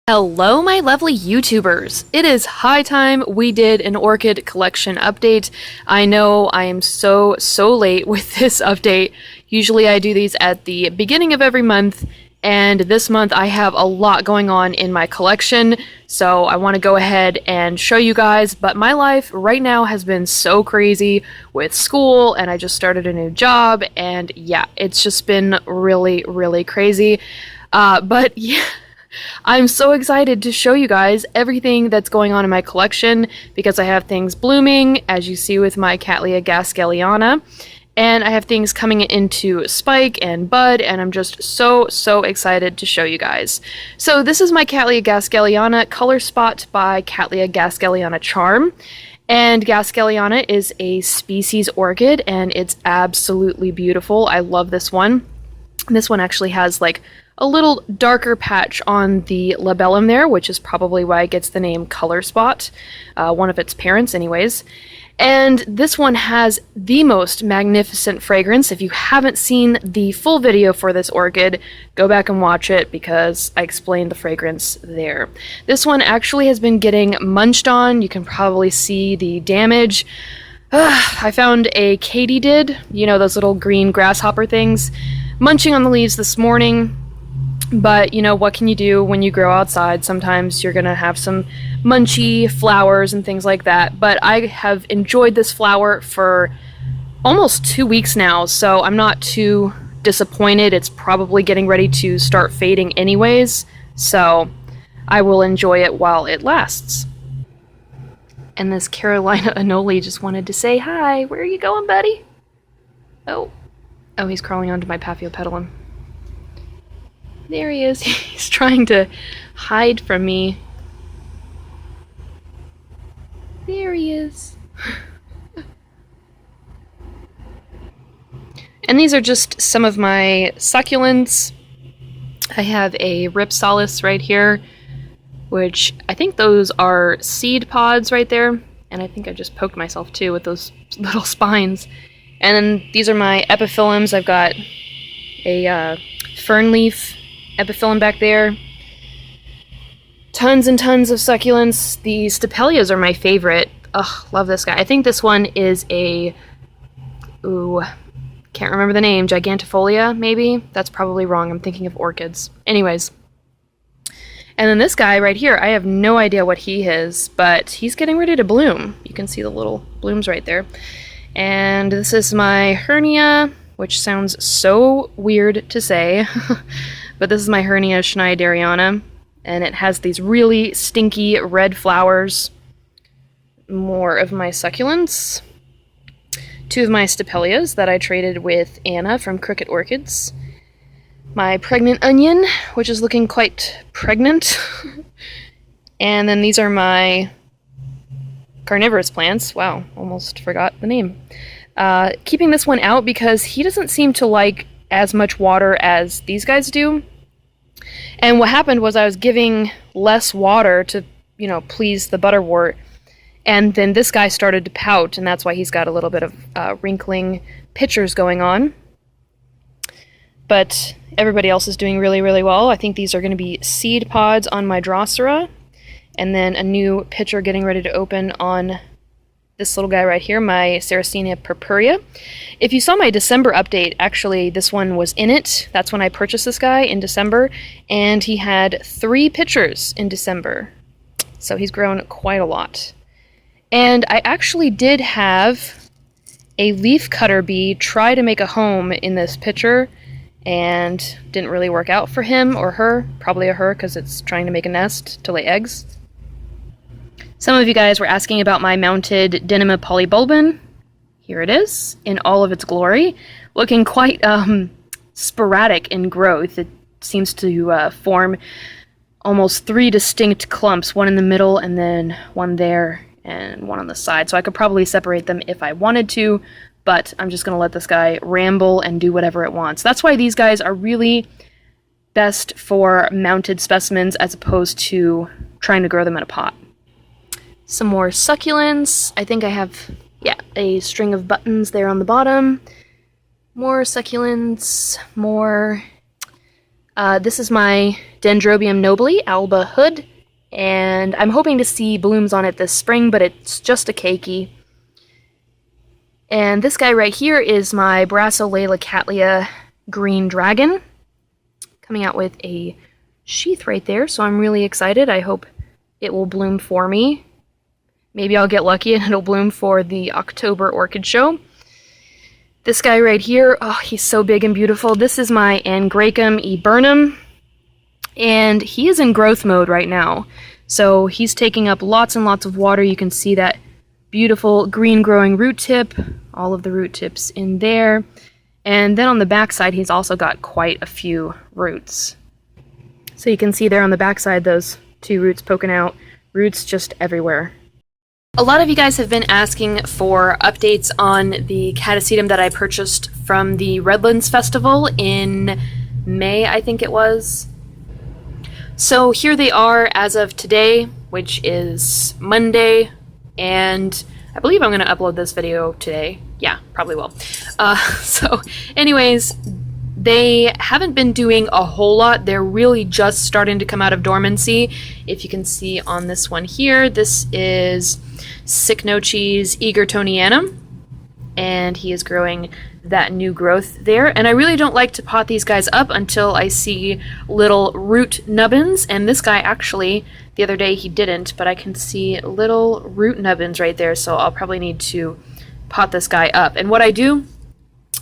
Hello, my lovely YouTubers! It is high time we did an Orchid collection update. I know I am so late with this update. Usually I do these at the beginning of every month, and this month I have a lot going on in my collection, so I want to go ahead and show you guys, but my life right now has been so crazy with school, and I just started a new job, and yeah, it's just been really crazy. But yeah. I'm so excited to show you guys everything that's going on in my collection because I have things blooming, as you see with my Cattleya gaskeliana, and I have things coming into spike and bud, and I'm just so excited to show you guys. So this is my Cattleya gaskeliana Color Spot by Cattleya gaskeliana Charm. And gaskeliana is a species orchid, and it's absolutely beautiful. I love this one. This one actually has like a little darker patch on the labellum there, which is probably why it gets the name Color Spot, one of its parents anyways. And this one has the most magnificent fragrance. If you haven't seen the full video for this orchid, go back and watch it because I explained the fragrance there. This one actually has been getting munched on. You can probably see the damage. I found a katydid, you know, those little green grasshopper things, munching on the leaves this morning. But, you know, what can you do when you grow outside? Sometimes you're gonna have some munchy flowers and things like that. But I have enjoyed this flower for almost 2 weeks now, so I'm not too disappointed. It's probably getting ready to start fading anyways, so I will enjoy it while it lasts. And this Carolina Anole just wanted to say hi. Where are you going, buddy? Oh, he's crawling onto my Paphiopedilum. There he is. He's trying to hide from me. There he is. And these are just some of my succulents. I have a Ripsalis right here, which I think those are seed pods right there. And I think I just poked myself too with those little spines. And then these are my epiphyllums. I've got a fern leaf epiphyllum back there. Tons and tons of succulents. The Stapelias are my favorite. Ugh, love this guy. I think this one is a... Ooh, can't remember the name. Gigantifolia, maybe? That's probably wrong. I'm thinking of orchids. Anyways. And then this guy right here, I have no idea what he is, but he's getting ready to bloom. You can see the little blooms right there. And this is my hernia, which sounds so weird to say. But this is my Hernia schneideriana, and it has these really stinky red flowers. More of my succulents. 2 of my Stapelias that I traded with Anna from Crooked Orchids. My pregnant onion, which is looking quite pregnant. And then these are my carnivorous plants. Wow, almost forgot the name. Keeping this one out because he doesn't seem to like as much water as these guys do. And what happened was I was giving less water to, you know, please the butterwort, and then this guy started to pout, and that's why he's got a little bit of wrinkling pitchers going on. But everybody else is doing really well. I think these are going to be seed pods on my Drosera, and then a new pitcher getting ready to open on this little guy right here, my Sarracenia purpurea. If you saw my December update, actually this one was in it. That's when I purchased this guy in December, and he had 3 pitchers in December. So he's grown quite a lot. And I actually did have a leafcutter bee try to make a home in this pitcher, and didn't really work out for him or her. Probably a her because it's trying to make a nest to lay eggs. Some of you guys were asking about my mounted Dynama polybulbin. Here it is, in all of its glory. Looking quite sporadic in growth. It seems to form almost 3 distinct clumps, one in the middle and then one there and one on the side. So I could probably separate them if I wanted to, but I'm just going to let this guy ramble and do whatever it wants. That's why these guys are really best for mounted specimens as opposed to trying to grow them in a pot. Some more succulents. I think I have, yeah, a string of buttons there on the bottom. More succulents, more This is my Dendrobium nobile, Alba Hood, and I'm hoping to see blooms on it this spring, but it's just a keiki. And this guy right here is my Brassolalia Cattleya Green Dragon, coming out with a sheath right there, so I'm really excited. I hope it will bloom for me. Maybe I'll get lucky and it'll bloom for the October Orchid Show. This guy right here, oh, he's so big and beautiful. This is my Angraecum eburnum, and he is in growth mode right now. So he's taking up lots and lots of water. You can see that beautiful green growing root tip, all of the root tips in there. And then on the back side, he's also got quite a few roots. So you can see there on the back side, those 2 roots poking out, roots just everywhere. A lot of you guys have been asking for updates on the catasetum that I purchased from the Redlands Festival in May, I think it was. So here they are as of today, which is Monday, and I believe I'm going to upload this video today. Yeah, probably will. So anyways, they haven't been doing a whole lot. They're really just starting to come out of dormancy. If you can see on this one here, this is Cycnoches egertonianum, and he is growing that new growth there. And I really don't like to pot these guys up until I see little root nubbins, and this guy actually, the other day he didn't, but I can see little root nubbins right there, so I'll probably need to pot this guy up. And what I do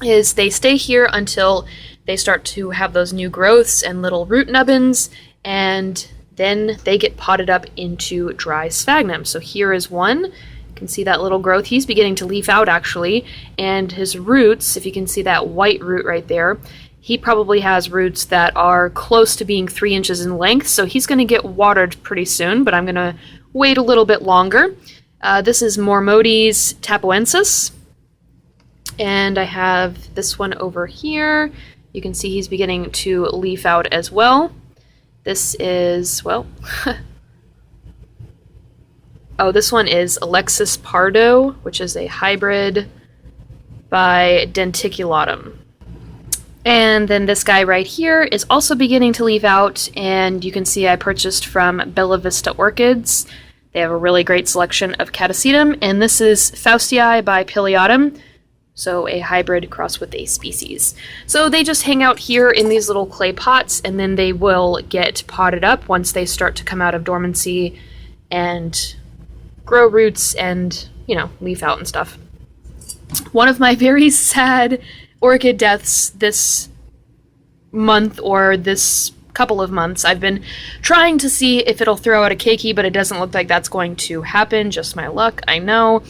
is they stay here until they start to have those new growths and little root nubbins, and then they get potted up into dry sphagnum. So here is one. You can see that little growth. He's beginning to leaf out actually, and his roots, if you can see that white root right there, he probably has roots that are close to being 3 inches in length, so he's going to get watered pretty soon, but I'm going to wait a little bit longer. This is Mormodes tapoensis, and I have this one over here. You can see he's beginning to leaf out as well. This is, well, oh, this one is Alexis pardo, which is a hybrid by Denticulatum. And then this guy right here is also beginning to leaf out, and you can see I purchased from Bella Vista Orchids. They have a really great selection of catasetum, and this is Faustii by Pileatum, so a hybrid crossed with a species. So they just hang out here in these little clay pots, and then they will get potted up once they start to come out of dormancy and grow roots and, you know, leaf out and stuff. One of my very sad orchid deaths this month, or this couple of months, I've been trying to see if it'll throw out a keiki, but it doesn't look like that's going to happen. Just my luck, I know.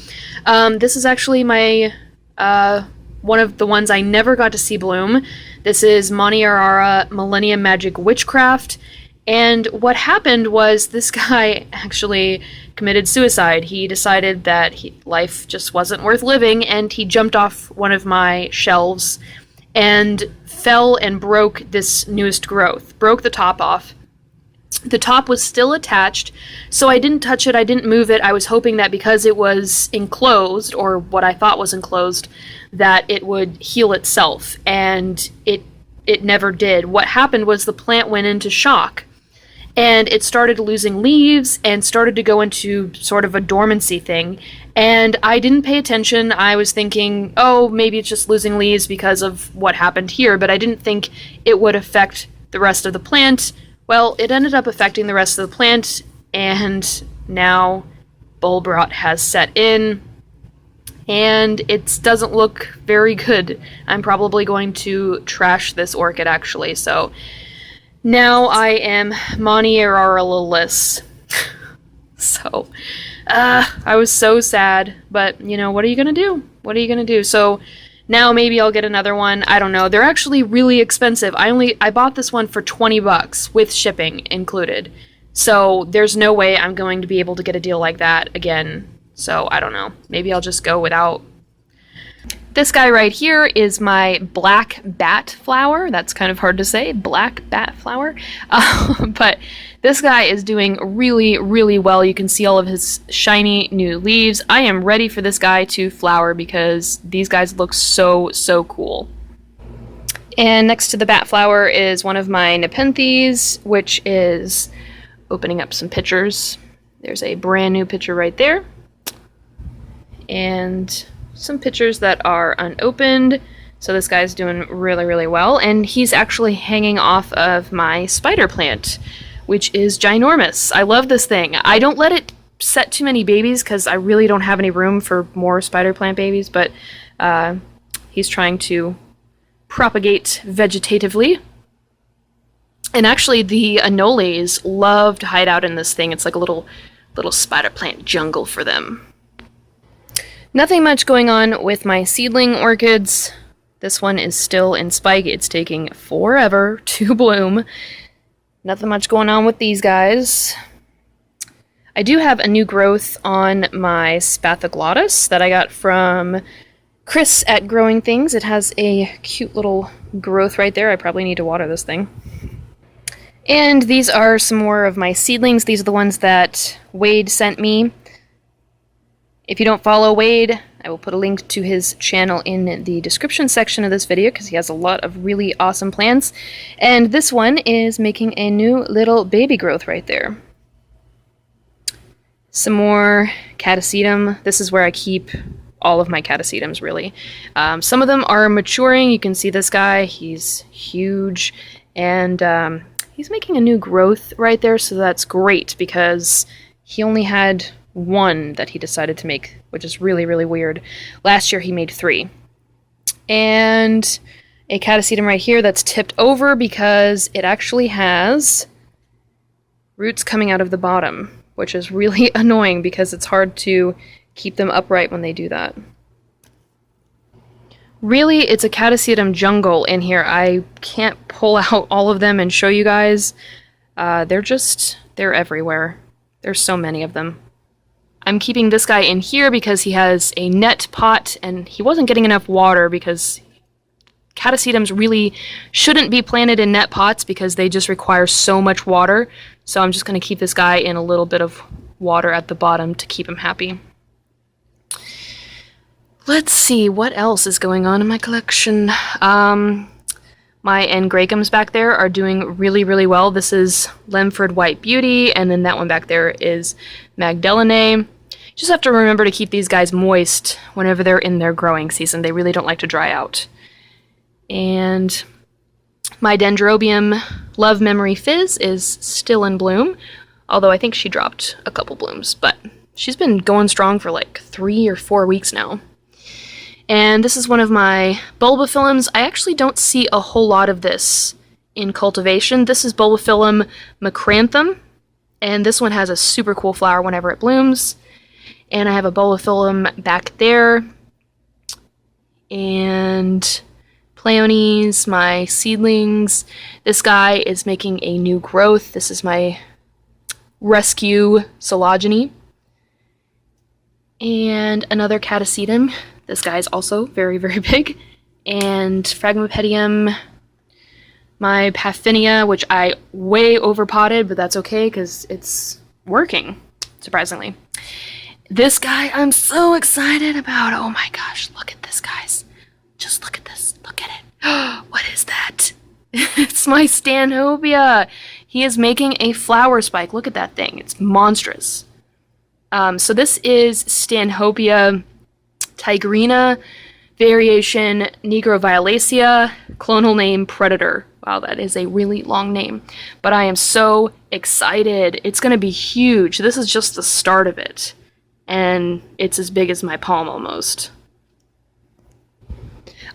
This is actually my one of the ones I never got to see bloom. This is Monniarara Millennium Magic Witchcraft, and what happened was this guy actually committed suicide. He decided that life just wasn't worth living, and he jumped off one of my shelves and fell and broke this newest growth. Broke the top off. The top was still attached, so I didn't touch it, I didn't move it. I was hoping that because it was enclosed, or what I thought was enclosed, that it would heal itself, and it never did. What happened was the plant went into shock, and it started losing leaves and started to go into sort of a dormancy thing, and I didn't pay attention. I was thinking, oh, maybe it's just losing leaves because of what happened here, but I didn't think it would affect the rest of the plant. Well, it ended up affecting the rest of the plant, and now bulb rot has set in, and it doesn't look very good. I'm probably going to trash this orchid, actually, so now I am Monniarara-less. So, I was so sad, but, you know, what are you gonna do? What are you gonna do? So, now maybe I'll get another one. I don't know. They're actually really expensive. I bought this one for $20 with shipping included. So there's no way I'm going to be able to get a deal like that again. So I don't know. Maybe I'll just go without. This guy right here is my black bat flower. That's kind of hard to say, black bat flower. But this guy is doing really, really well. You can see all of his shiny new leaves. I am ready for this guy to flower because these guys look so, so cool. And next to the bat flower is one of my Nepenthes, which is opening up some pictures. There's a brand new picture right there. And some pictures that are unopened. So this guy's doing really, really well. And he's actually hanging off of my spider plant, which is ginormous. I love this thing. I don't let it set too many babies because I really don't have any room for more spider plant babies, but he's trying to propagate vegetatively. And actually the anoles love to hide out in this thing. It's like a little spider plant jungle for them. Nothing much going on with my seedling orchids. This one is still in spike. It's taking forever to bloom. Nothing much going on with these guys. I do have a new growth on my Spathoglottis that I got from Chris at Growing Things. It has a cute little growth right there. I probably need to water this thing. And these are some more of my seedlings. These are the ones that Wade sent me. If you don't follow Wade, I will put a link to his channel in the description section of this video because he has a lot of really awesome plants. And this one is making a new little baby growth right there. Some more catasetum. This is where I keep all of my catasetums, really. Some of them are maturing. You can see this guy. He's huge. And he's making a new growth right there, so that's great because he only had one that he decided to make, which is really, really weird. Last year he made 3. And a catasetum right here that's tipped over because it actually has roots coming out of the bottom, which is really annoying because it's hard to keep them upright when they do that. Really, it's a catasetum jungle in here. I can't pull out all of them and show you guys. They're everywhere. There's so many of them. I'm keeping this guy in here because he has a net pot and he wasn't getting enough water because catasetums really shouldn't be planted in net pots because they just require so much water. So I'm just going to keep this guy in a little bit of water at the bottom to keep him happy. Let's see what else is going on in my collection. My Angraecums back there are doing really, really well. This is Lemford White Beauty, and then that one back there is Magdalene. Just have to remember to keep these guys moist whenever they're in their growing season. They really don't like to dry out. And my Dendrobium Love Memory Fizz is still in bloom, although I think she dropped a couple blooms, but she's been going strong for like 3 or 4 weeks now. And this is one of my Bulbophyllums. I actually don't see a whole lot of this in cultivation. This is Bulbophyllum macranthum, and this one has a super cool flower whenever it blooms. And I have a Bulbophyllum back there. And Pleonies, my seedlings. This guy is making a new growth. This is my Rescue Sologeny. And another Catasetum. This guy is also very, very big. And Phragmipedium, my Paphinia, which I way overpotted, but that's okay because it's working, surprisingly. This guy I'm so excited about. Oh my gosh, look at this, guys. Just look at this. Look at it. What is that? It's my Stanhopea. He is making a flower spike. Look at that thing. It's monstrous. So this is Stanhopea tigrina, variation Nigroviolacea, clonal name Predator. Wow, that is a really long name. But I am so excited. It's going to be huge. This is just the start of it. And it's as big as my palm almost.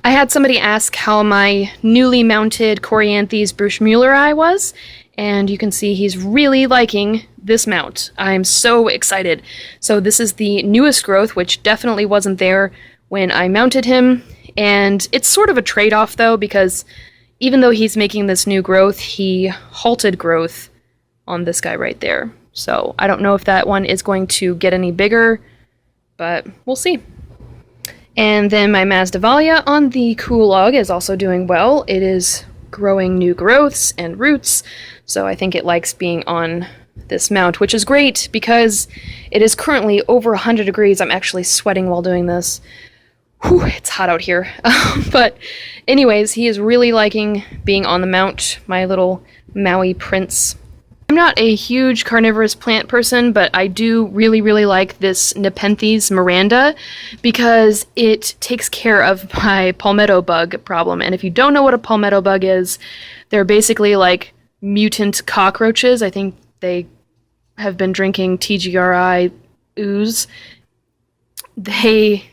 I had somebody ask how my newly mounted Coryanthes bruchmülleri was, and you can see he's really liking this mount. I'm so excited. So this is the newest growth, which definitely wasn't there when I mounted him, and it's sort of a trade-off though, because even though he's making this new growth, he halted growth on this guy right there. So I don't know if that one is going to get any bigger, but we'll see. And then my Masdevallia on the Kulog is also doing well. It is growing new growths and roots, so I think it likes being on this mount, which is great because it is currently over 100 degrees. I'm actually sweating while doing this. Whew, it's hot out here. But anyways, he is really liking being on the mount, my little Maui prince. I'm not a huge carnivorous plant person, but I do really, really like this Nepenthes Miranda because it takes care of my palmetto bug problem. And if you don't know what a palmetto bug is, they're basically like mutant cockroaches. I think they have been drinking TGRI ooze. They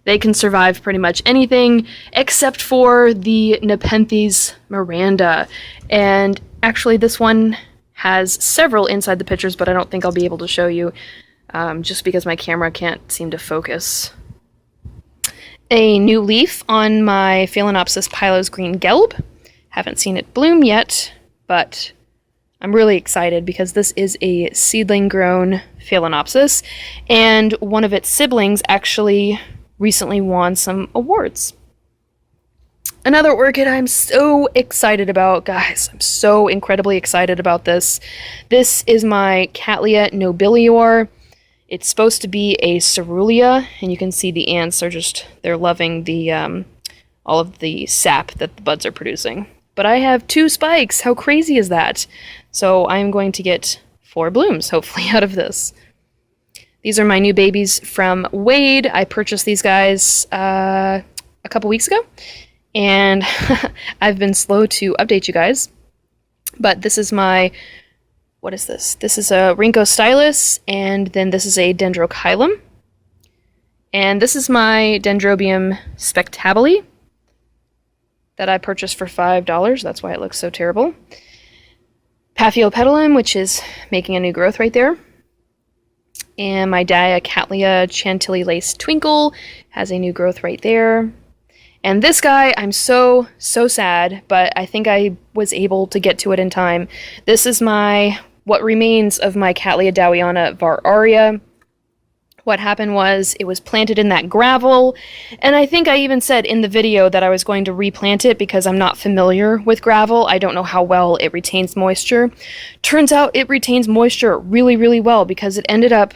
can survive pretty much anything except for the Nepenthes Miranda. And actually, this one has several inside the pictures, but I don't think I'll be able to show you just because my camera can't seem to focus. A new leaf on my Phalaenopsis Pylos Green Gelb. Haven't seen it bloom yet, but I'm really excited because this is a seedling grown Phalaenopsis, and one of its siblings actually recently won some awards. Another orchid I'm so excited about, guys. I'm so incredibly excited about this. This is my Cattleya nobilior. It's supposed to be a cerulean, and you can see the ants are they're loving the all of the sap that the buds are producing. But I have 2 spikes. How crazy is that? So I'm going to get 4 blooms, hopefully, out of this. These are my new babies from Wade. I purchased these guys a couple weeks ago. And I've been slow to update you guys, but this is my, what is this? This is a Rhyncho stylus, and then this is a Dendrochilum, and this is my Dendrobium spectabile that I purchased for $5. That's why it looks so terrible. Paphiopedilum, which is making a new growth right there. And my Diacattleya Chantilly Lace Twinkle has a new growth right there. And this guy, I'm so sad, but I think I was able to get to it in time. This is what remains of my Cattleya Dowiana var aria. What happened was it was planted in that gravel, and I think I even said in the video that I was going to replant it because I'm not familiar with gravel. I don't know how well it retains moisture. Turns out it retains moisture really, really well because it ended up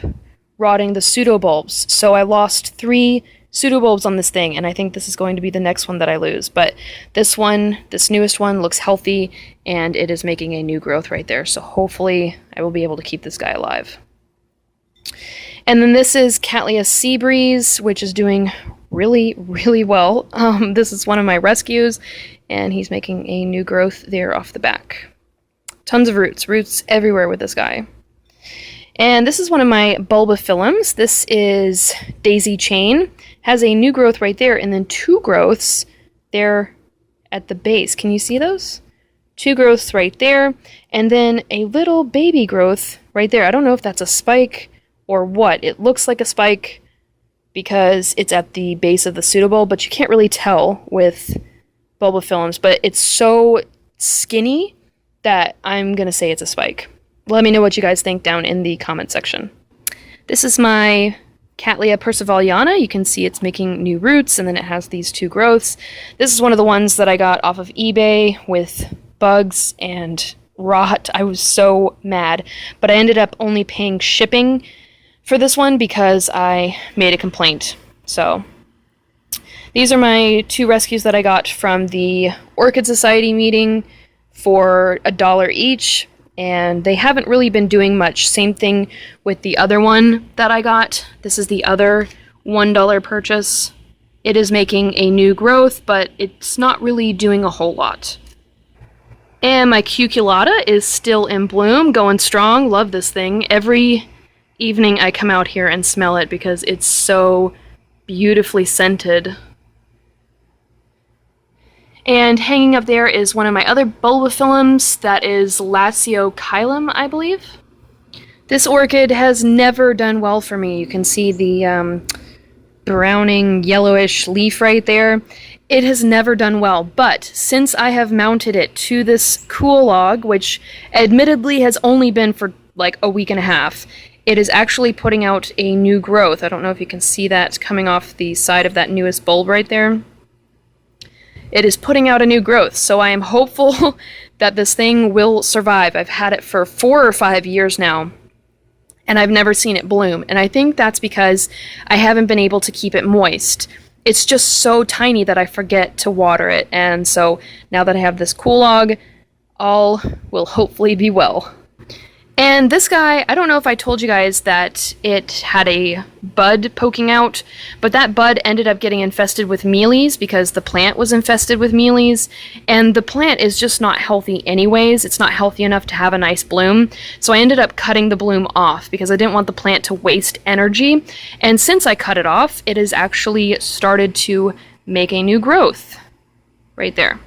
rotting the pseudobulbs. So I lost 3 pseudobulbs on this thing, and I think this is going to be the next one that I lose. But this newest one, looks healthy, and it is making a new growth right there. So hopefully I will be able to keep this guy alive. And then this is Cattleya Seabreeze, which is doing really, really well. This is one of my rescues, and he's making a new growth there off the back. Tons of roots everywhere with this guy. And this is one of my bulbophyllums. This is Daisy Chain. Has a new growth right there, and then 2 growths there at the base. Can you see those? 2 growths right there, and then a little baby growth right there. I don't know if that's a spike or what. It looks like a spike because it's at the base of the pseudobulb, but you can't really tell with bulbophyllums. But it's so skinny that I'm going to say it's a spike. Let me know what you guys think down in the comment section. This is my Cattleya persivaliana. You can see it's making new roots, and then it has these 2 growths. This is one of the ones that I got off of eBay with bugs and rot. I was so mad, but I ended up only paying shipping for this one because I made a complaint. So these are my 2 rescues that I got from the Orchid Society meeting for $1 each. And they haven't really been doing much. Same thing with the other one that I got. This is the other $1 purchase. It is making a new growth, but it's not really doing a whole lot. And my cucullata is still in bloom, going strong. Love this thing. Every evening I come out here and smell it because it's so beautifully scented. And hanging up there is one of my other bulbophyllums, that is Ladson, I believe. This orchid has never done well for me. You can see the browning yellowish leaf right there. It has never done well, but since I have mounted it to this cool log, which admittedly has only been for like a week and a half, it is actually putting out a new growth. I don't know if you can see that coming off the side of that newest bulb right there. It is putting out a new growth, so I am hopeful that this thing will survive. I've had it for 4 or 5 years now, and I've never seen it bloom, and I think that's because I haven't been able to keep it moist. it's just so tiny that I forget to water it. And so now that I have this cool log, all will hopefully be well. And this guy, I don't know if I told you guys that it had a bud poking out, but that bud ended up getting infested with mealies because the plant was infested with mealies, and the plant is just not healthy anyways. It's not healthy enough to have a nice bloom, so I ended up cutting the bloom off because I didn't want the plant to waste energy, and since I cut it off, it has actually started to make a new growth. Right there.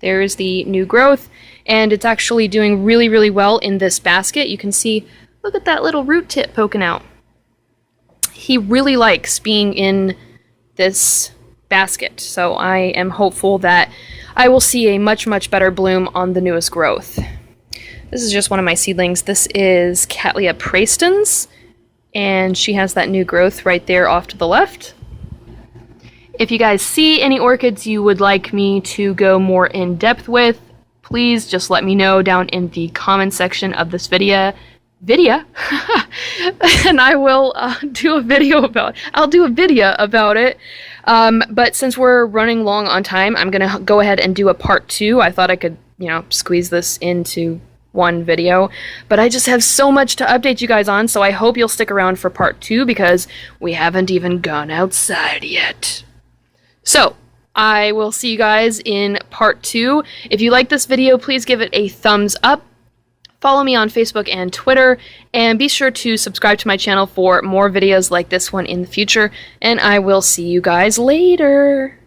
There's the new growth. And it's actually doing really, really well in this basket. You can see, look at that little root tip poking out. He really likes being in this basket, so I am hopeful that I will see a much, much better bloom on the newest growth. This is just one of my seedlings. This is Cattleya praestens, and she has that new growth right there off to the left. If you guys see any orchids you would like me to go more in depth with, please just let me know down in the comment section of this video, and I will do a video about it. But since we're running long on time, I'm gonna go ahead and do a part 2. I thought I could, squeeze this into one video, but I just have so much to update you guys on, so I hope you'll stick around for part 2 because we haven't even gone outside yet. So, I will see you guys in part 2. If you like this video, please give it a thumbs up. Follow me on Facebook and Twitter, and be sure to subscribe to my channel for more videos like this one in the future, and I will see you guys later.